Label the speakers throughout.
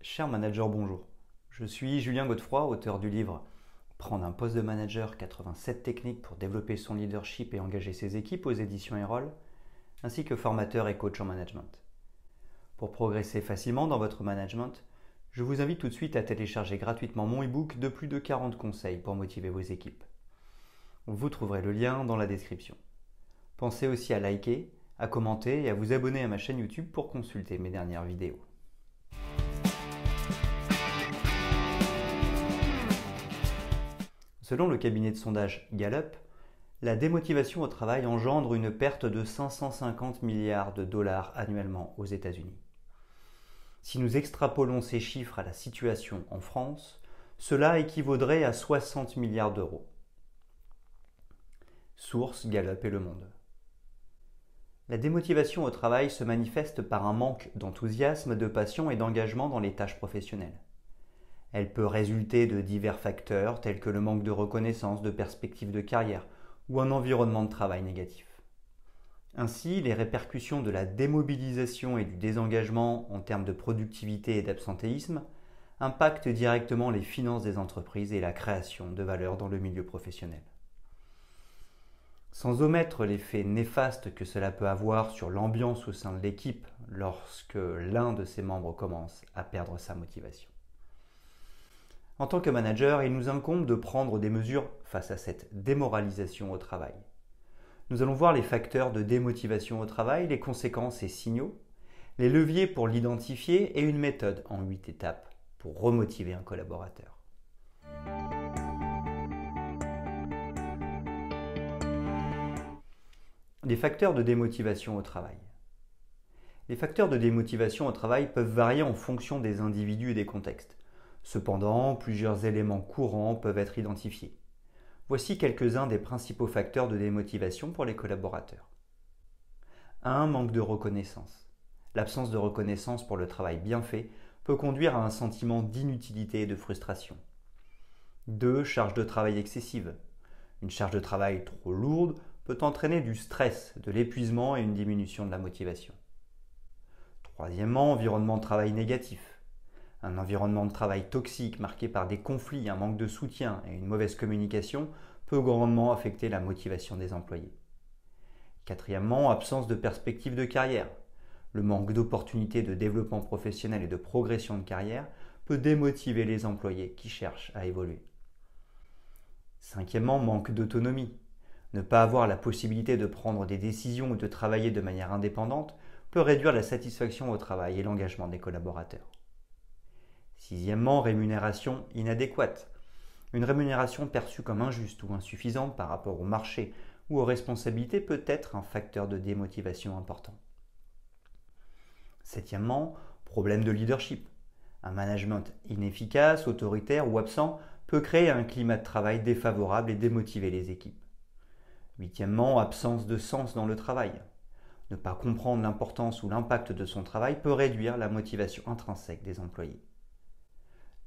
Speaker 1: Cher manager, bonjour. Je suis Julien Godefroy, auteur du livre Prendre un poste de manager, 87 techniques pour développer son leadership et engager ses équipes aux éditions Erol, ainsi que formateur et coach en management. Pour progresser facilement dans votre management, je vous invite tout de suite à télécharger gratuitement mon e-book de plus de 40 conseils pour motiver vos équipes. Vous trouverez le lien dans la description. Pensez aussi à liker, à commenter et à vous abonner à ma chaîne YouTube pour consulter mes dernières vidéos. Selon le cabinet de sondage Gallup, la démotivation au travail engendre une perte de 550 milliards de dollars annuellement aux États-Unis. Si nous extrapolons ces chiffres à la situation en France, cela équivaudrait à 60 milliards d'euros. Source Gallup et Le Monde. La démotivation au travail se manifeste par un manque d'enthousiasme, de passion et d'engagement dans les tâches professionnelles. Elle peut résulter de divers facteurs tels que le manque de reconnaissance, de perspectives de carrière ou un environnement de travail négatif. Ainsi, les répercussions de la démobilisation et du désengagement en termes de productivité et d'absentéisme impactent directement les finances des entreprises et la création de valeur dans le milieu professionnel. Sans omettre l'effet néfaste que cela peut avoir sur l'ambiance au sein de l'équipe lorsque l'un de ses membres commence à perdre sa motivation. En tant que manager, il nous incombe de prendre des mesures face à cette démoralisation au travail. Nous allons voir les facteurs de démotivation au travail, les conséquences et signaux, les leviers pour l'identifier et une méthode en 8 étapes pour remotiver un collaborateur. Les facteurs de démotivation au travail. Les facteurs de démotivation au travail peuvent varier en fonction des individus et des contextes. Cependant, plusieurs éléments courants peuvent être identifiés. Voici quelques-uns des principaux facteurs de démotivation pour les collaborateurs. 1. Manque de reconnaissance. L'absence de reconnaissance pour le travail bien fait peut conduire à un sentiment d'inutilité et de frustration. 2. Charge de travail excessive. Une charge de travail trop lourde peut entraîner du stress, de l'épuisement et une diminution de la motivation. 3. Environnement de travail négatif. Un environnement de travail toxique marqué par des conflits, un manque de soutien et une mauvaise communication peut grandement affecter la motivation des employés. 4. Absence de perspective de carrière. Le manque d'opportunités de développement professionnel et de progression de carrière peut démotiver les employés qui cherchent à évoluer. 5. Manque d'autonomie. Ne pas avoir la possibilité de prendre des décisions ou de travailler de manière indépendante peut réduire la satisfaction au travail et l'engagement des collaborateurs. 6. Rémunération inadéquate. Une rémunération perçue comme injuste ou insuffisante par rapport au marché ou aux responsabilités peut être un facteur de démotivation important. 7. Problème de leadership. Un management inefficace, autoritaire ou absent peut créer un climat de travail défavorable et démotiver les équipes. 8. Absence de sens dans le travail. Ne pas comprendre l'importance ou l'impact de son travail peut réduire la motivation intrinsèque des employés.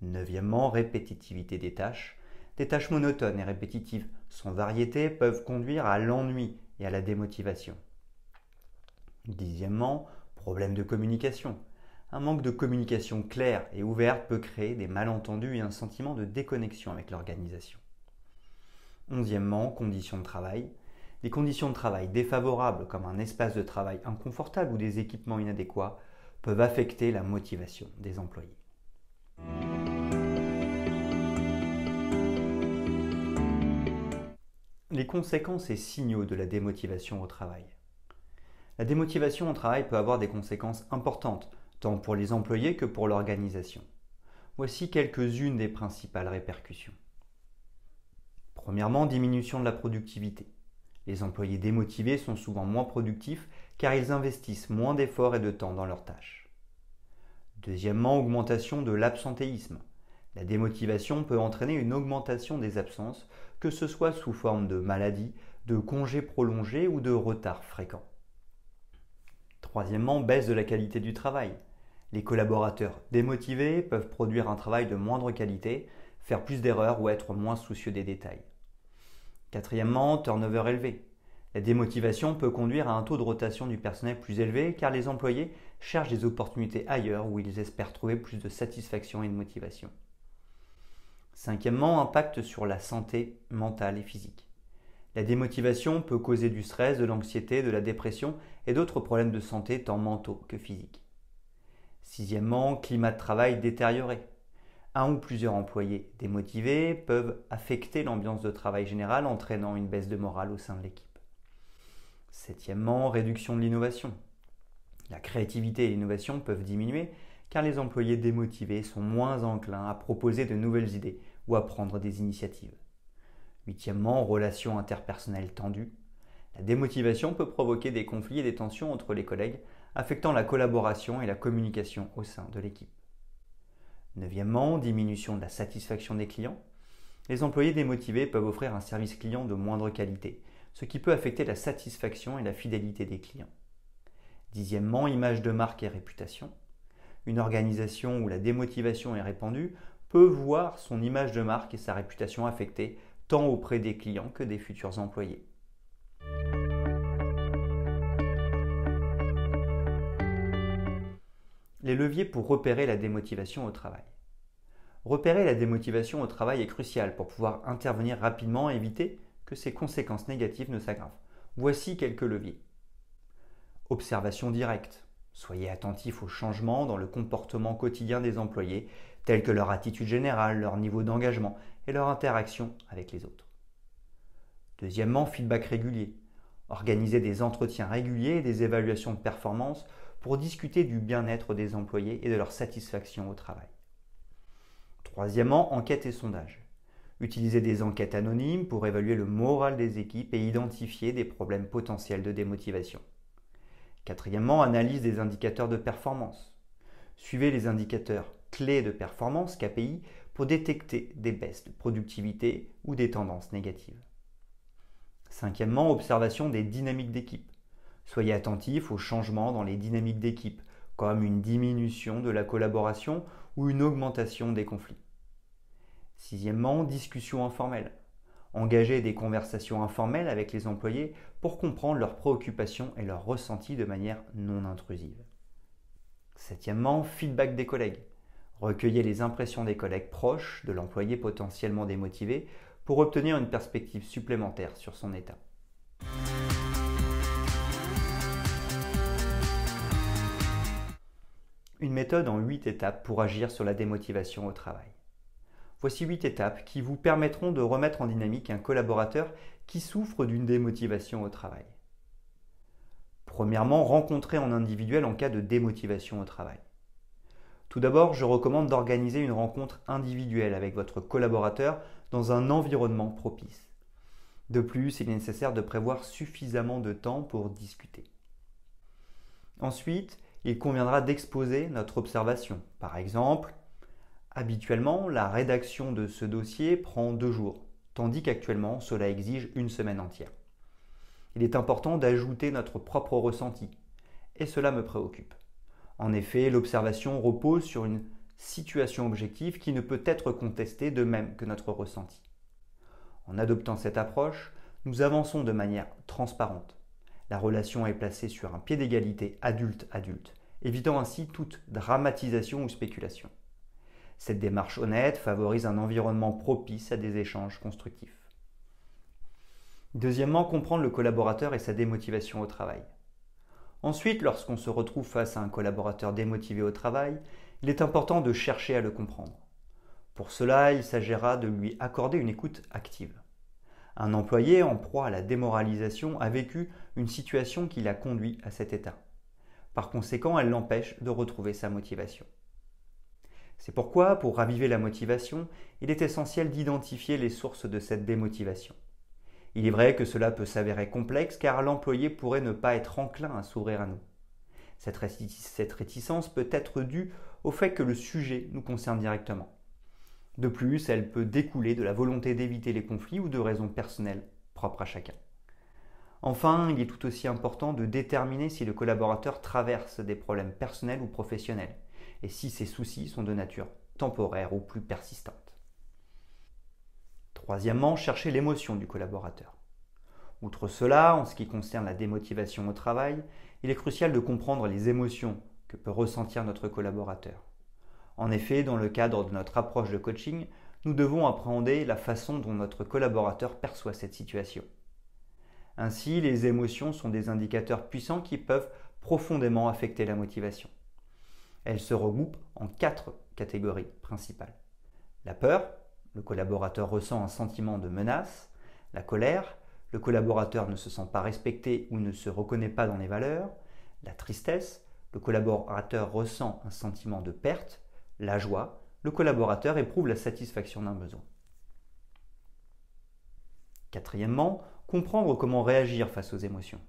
Speaker 1: 9. Répétitivité des tâches. Des tâches monotones et répétitives sans variété peuvent conduire à l'ennui et à la démotivation. 10. Problème de communication. Un manque de communication claire et ouverte peut créer des malentendus et un sentiment de déconnexion avec l'organisation. 11. Conditions de travail. Les conditions de travail défavorables comme un espace de travail inconfortable ou des équipements inadéquats peuvent affecter la motivation des employés. Les conséquences et signaux de la démotivation au travail. La démotivation au travail peut avoir des conséquences importantes, tant pour les employés que pour l'organisation. Voici quelques-unes des principales répercussions. Premièrement, diminution de la productivité. Les employés démotivés sont souvent moins productifs car ils investissent moins d'efforts et de temps dans leurs tâches. Deuxièmement, augmentation de l'absentéisme. La démotivation peut entraîner une augmentation des absences, que ce soit sous forme de maladie, de congés prolongés ou de retards fréquents. Troisièmement, baisse de la qualité du travail. Les collaborateurs démotivés peuvent produire un travail de moindre qualité, faire plus d'erreurs ou être moins soucieux des détails. Quatrièmement, turnover élevé. La démotivation peut conduire à un taux de rotation du personnel plus élevé car les employés cherchent des opportunités ailleurs où ils espèrent trouver plus de satisfaction et de motivation. Cinquièmement, impact sur la santé mentale et physique. La démotivation peut causer du stress, de l'anxiété, de la dépression et d'autres problèmes de santé tant mentaux que physiques. Sixièmement, climat de travail détérioré. Un ou plusieurs employés démotivés peuvent affecter l'ambiance de travail générale, entraînant une baisse de morale au sein de l'équipe. Septièmement, réduction de l'innovation. La créativité et l'innovation peuvent diminuer car les employés démotivés sont moins enclins à proposer de nouvelles idées ou à prendre des initiatives. Huitièmement, relations interpersonnelles tendues. La démotivation peut provoquer des conflits et des tensions entre les collègues, affectant la collaboration et la communication au sein de l'équipe. Neuvièmement, diminution de la satisfaction des clients. Les employés démotivés peuvent offrir un service client de moindre qualité, ce qui peut affecter la satisfaction et la fidélité des clients. Dixièmement, image de marque et réputation. Une organisation où la démotivation est répandue peut voir son image de marque et sa réputation affectée tant auprès des clients que des futurs employés. Les leviers pour repérer la démotivation au travail. Repérer la démotivation au travail est crucial pour pouvoir intervenir rapidement et éviter que ses conséquences négatives ne s'aggravent. Voici quelques leviers. Observation directe. Soyez attentif aux changements dans le comportement quotidien des employés, tels que leur attitude générale, leur niveau d'engagement et leur interaction avec les autres. Deuxièmement, feedback régulier. Organisez des entretiens réguliers et des évaluations de performance pour discuter du bien-être des employés et de leur satisfaction au travail. Troisièmement, enquête et sondage. Utilisez des enquêtes anonymes pour évaluer le moral des équipes et identifier des problèmes potentiels de démotivation. Quatrièmement, analyse des indicateurs de performance. Suivez les indicateurs clés de performance KPI pour détecter des baisses de productivité ou des tendances négatives. Cinquièmement, observation des dynamiques d'équipe. Soyez attentif aux changements dans les dynamiques d'équipe, comme une diminution de la collaboration ou une augmentation des conflits. Sixièmement, discussion informelle. Engagez des conversations informelles avec les employés pour comprendre leurs préoccupations et leurs ressentis de manière non intrusive. Septièmement, feedback des collègues. Recueillez les impressions des collègues proches de l'employé potentiellement démotivé pour obtenir une perspective supplémentaire sur son état. Une méthode en 8 étapes pour agir sur la démotivation au travail. Voici 8 étapes qui vous permettront de remettre en dynamique un collaborateur qui souffre d'une démotivation au travail. Premièrement, rencontrer en individuel en cas de démotivation au travail. Tout d'abord, je recommande d'organiser une rencontre individuelle avec votre collaborateur dans un environnement propice. De plus, il est nécessaire de prévoir suffisamment de temps pour discuter. Ensuite, il conviendra d'exposer notre observation. Par exemple, habituellement, la rédaction de ce dossier prend 2 jours, tandis qu'actuellement, cela exige une semaine entière. Il est important d'ajouter notre propre ressenti, et cela me préoccupe. En effet, l'observation repose sur une situation objective qui ne peut être contestée de même que notre ressenti. En adoptant cette approche, nous avançons de manière transparente. La relation est placée sur un pied d'égalité adulte-adulte, évitant ainsi toute dramatisation ou spéculation. Cette démarche honnête favorise un environnement propice à des échanges constructifs. Deuxièmement, comprendre le collaborateur et sa démotivation au travail. Ensuite, lorsqu'on se retrouve face à un collaborateur démotivé au travail, il est important de chercher à le comprendre. Pour cela, il s'agira de lui accorder une écoute active. Un employé en proie à la démoralisation a vécu une situation qui l'a conduit à cet état. Par conséquent, elle l'empêche de retrouver sa motivation. C'est pourquoi, pour raviver la motivation, il est essentiel d'identifier les sources de cette démotivation. Il est vrai que cela peut s'avérer complexe car l'employé pourrait ne pas être enclin à s'ouvrir à nous. Cette réticence peut être due au fait que le sujet nous concerne directement. De plus, elle peut découler de la volonté d'éviter les conflits ou de raisons personnelles propres à chacun. Enfin, il est tout aussi important de déterminer si le collaborateur traverse des problèmes personnels ou professionnels et si ces soucis sont de nature temporaire ou plus persistante. Troisièmement, chercher l'émotion du collaborateur. Outre cela, en ce qui concerne la démotivation au travail, il est crucial de comprendre les émotions que peut ressentir notre collaborateur. En effet, dans le cadre de notre approche de coaching, nous devons appréhender la façon dont notre collaborateur perçoit cette situation. Ainsi, les émotions sont des indicateurs puissants qui peuvent profondément affecter la motivation. Elles se regroupent en 4 catégories principales. La peur, le collaborateur ressent un sentiment de menace. La colère, le collaborateur ne se sent pas respecté ou ne se reconnaît pas dans les valeurs. La tristesse, le collaborateur ressent un sentiment de perte. La joie, le collaborateur éprouve la satisfaction d'un besoin. Quatrièmement, comprendre comment réagir face aux émotions.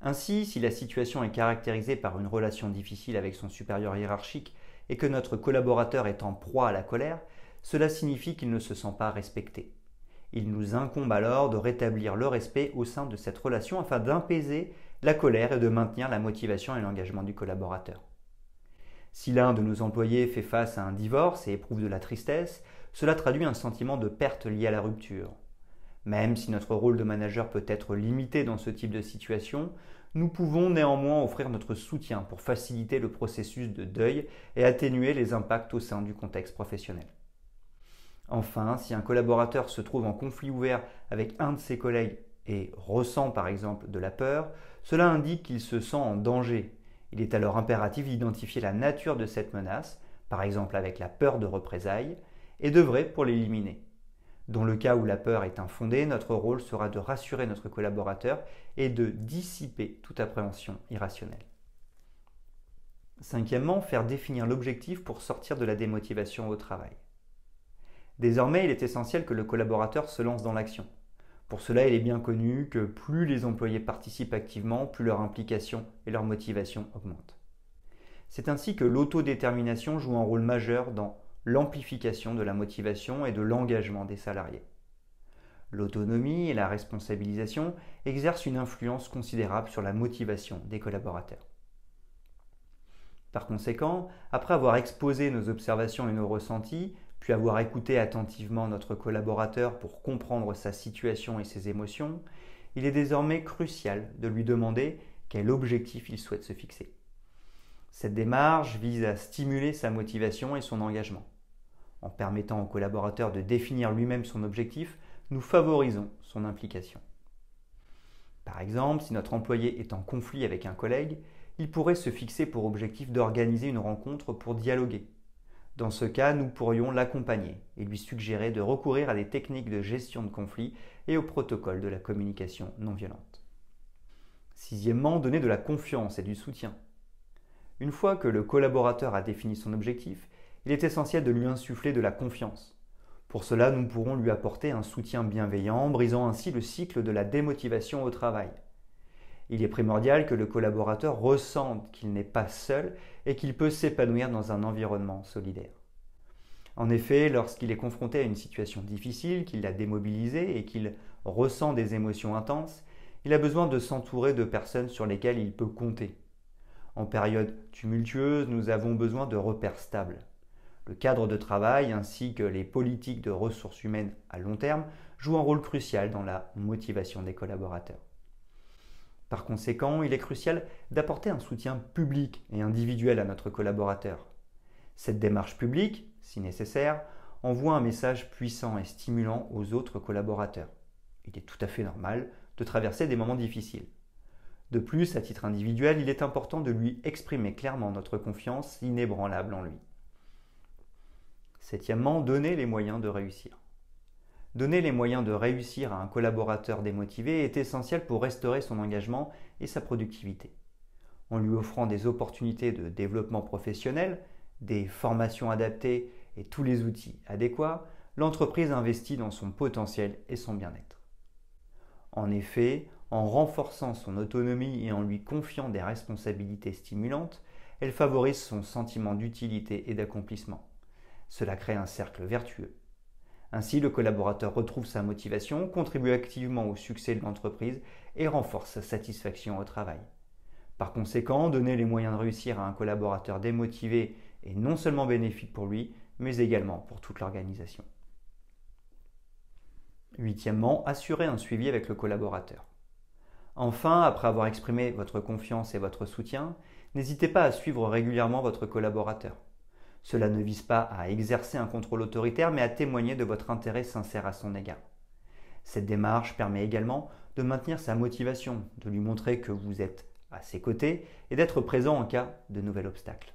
Speaker 1: Ainsi, si la situation est caractérisée par une relation difficile avec son supérieur hiérarchique et que notre collaborateur est en proie à la colère, cela signifie qu'il ne se sent pas respecté. Il nous incombe alors de rétablir le respect au sein de cette relation afin d'apaiser la colère et de maintenir la motivation et l'engagement du collaborateur. Si l'un de nos employés fait face à un divorce et éprouve de la tristesse, cela traduit un sentiment de perte lié à la rupture. Même si notre rôle de manager peut être limité dans ce type de situation, nous pouvons néanmoins offrir notre soutien pour faciliter le processus de deuil et atténuer les impacts au sein du contexte professionnel. Enfin, si un collaborateur se trouve en conflit ouvert avec un de ses collègues et ressent par exemple de la peur, cela indique qu'il se sent en danger. Il est alors impératif d'identifier la nature de cette menace, par exemple avec la peur de représailles, et d'œuvrer pour l'éliminer. Dans le cas où la peur est infondée, notre rôle sera de rassurer notre collaborateur et de dissiper toute appréhension irrationnelle. Cinquièmement, faire définir l'objectif pour sortir de la démotivation au travail. Désormais, il est essentiel que le collaborateur se lance dans l'action. Pour cela, il est bien connu que plus les employés participent activement, plus leur implication et leur motivation augmentent. C'est ainsi que l'autodétermination joue un rôle majeur dans l'amplification de la motivation et de l'engagement des salariés. L'autonomie et la responsabilisation exercent une influence considérable sur la motivation des collaborateurs. Par conséquent, après avoir exposé nos observations et nos ressentis, puis avoir écouté attentivement notre collaborateur pour comprendre sa situation et ses émotions, il est désormais crucial de lui demander quel objectif il souhaite se fixer. Cette démarche vise à stimuler sa motivation et son engagement. En permettant au collaborateur de définir lui-même son objectif, nous favorisons son implication. Par exemple, si notre employé est en conflit avec un collègue, il pourrait se fixer pour objectif d'organiser une rencontre pour dialoguer. Dans ce cas, nous pourrions l'accompagner et lui suggérer de recourir à des techniques de gestion de conflit et au protocole de la communication non violente. Sixièmement, donner de la confiance et du soutien. Une fois que le collaborateur a défini son objectif, il est essentiel de lui insuffler de la confiance. Pour cela, nous pourrons lui apporter un soutien bienveillant, brisant ainsi le cycle de la démotivation au travail. Il est primordial que le collaborateur ressente qu'il n'est pas seul et qu'il peut s'épanouir dans un environnement solidaire. En effet, lorsqu'il est confronté à une situation difficile, qu'il l'a démobilisé et qu'il ressent des émotions intenses, il a besoin de s'entourer de personnes sur lesquelles il peut compter. En période tumultueuse, nous avons besoin de repères stables. Le cadre de travail ainsi que les politiques de ressources humaines à long terme jouent un rôle crucial dans la motivation des collaborateurs. Par conséquent, il est crucial d'apporter un soutien public et individuel à notre collaborateur. Cette démarche publique, si nécessaire, envoie un message puissant et stimulant aux autres collaborateurs. Il est tout à fait normal de traverser des moments difficiles. De plus, à titre individuel, il est important de lui exprimer clairement notre confiance inébranlable en lui. Septièmement, donner les moyens de réussir. Donner les moyens de réussir à un collaborateur démotivé est essentiel pour restaurer son engagement et sa productivité. En lui offrant des opportunités de développement professionnel, des formations adaptées et tous les outils adéquats, l'entreprise investit dans son potentiel et son bien-être. En effet, en renforçant son autonomie et en lui confiant des responsabilités stimulantes, elle favorise son sentiment d'utilité et d'accomplissement. Cela crée un cercle vertueux. Ainsi, le collaborateur retrouve sa motivation, contribue activement au succès de l'entreprise et renforce sa satisfaction au travail. Par conséquent, donner les moyens de réussir à un collaborateur démotivé est non seulement bénéfique pour lui, mais également pour toute l'organisation. Huitièmement, assurez un suivi avec le collaborateur. Enfin, après avoir exprimé votre confiance et votre soutien, n'hésitez pas à suivre régulièrement votre collaborateur. Cela ne vise pas à exercer un contrôle autoritaire, mais à témoigner de votre intérêt sincère à son égard. Cette démarche permet également de maintenir sa motivation, de lui montrer que vous êtes à ses côtés et d'être présent en cas de nouvel obstacle.